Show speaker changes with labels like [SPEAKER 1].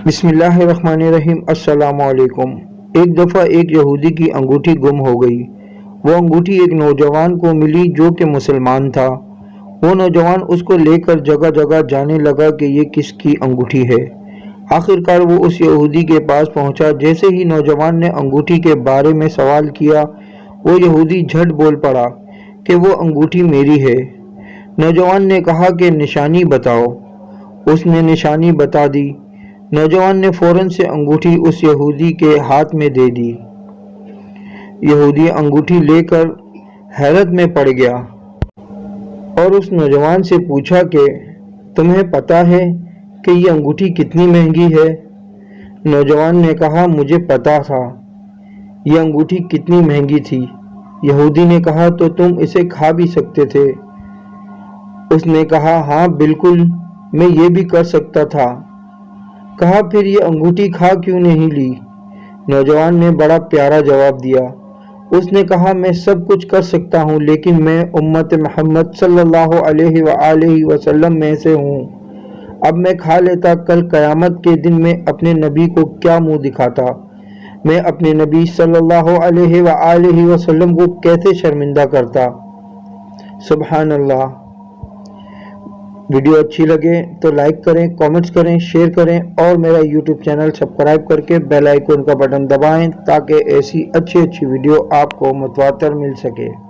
[SPEAKER 1] بسم اللہ الرحمن الرحیم۔ السلام علیکم۔ ایک دفعہ ایک یہودی کی انگوٹھی گم ہو گئی۔ وہ انگوٹھی ایک نوجوان کو ملی جو کہ مسلمان تھا۔ وہ نوجوان اس کو لے کر جگہ جگہ جانے لگا کہ یہ کس کی انگوٹھی ہے۔ آخرکار وہ اس یہودی کے پاس پہنچا۔ جیسے ہی نوجوان نے انگوٹھی کے بارے میں سوال کیا، وہ یہودی جھٹ بول پڑا کہ وہ انگوٹھی میری ہے۔ نوجوان نے کہا کہ نشانی بتاؤ۔ اس نے نشانی بتا دی۔ نوجوان نے فوراً سے انگوٹھی اس یہودی کے ہاتھ میں دے دی۔ یہودی انگوٹھی لے کر حیرت میں پڑ گیا اور اس نوجوان سے پوچھا کہ تمہیں پتہ ہے کہ یہ انگوٹھی کتنی مہنگی ہے؟ نوجوان نے کہا مجھے پتہ تھا یہ انگوٹھی کتنی مہنگی تھی۔ یہودی نے کہا تو تم اسے کھا بھی سکتے تھے۔ اس نے کہا ہاں بالکل، میں یہ بھی کر سکتا تھا۔ کہا پھر یہ انگوٹھی کھا کیوں نہیں لی؟ نوجوان نے بڑا پیارا جواب دیا۔ اس نے کہا میں سب کچھ کر سکتا ہوں لیکن میں امت محمد صلی اللہ علیہ وآلہ وسلم میں سے ہوں۔ اب میں کھا لیتا، کل قیامت کے دن میں اپنے نبی کو کیا منہ دکھاتا؟ میں اپنے نبی صلی اللہ علیہ وآلہ وسلم کو کیسے شرمندہ کرتا؟ سبحان اللہ۔ ویڈیو اچھی لگے تو لائک کریں، کامنٹس کریں، شیئر کریں اور میرا یوٹیوب چینل سبسکرائب کر کے بیل آئیکن کا بٹن دبائیں تاکہ ایسی اچھی ویڈیو آپ کو متواتر مل سکے۔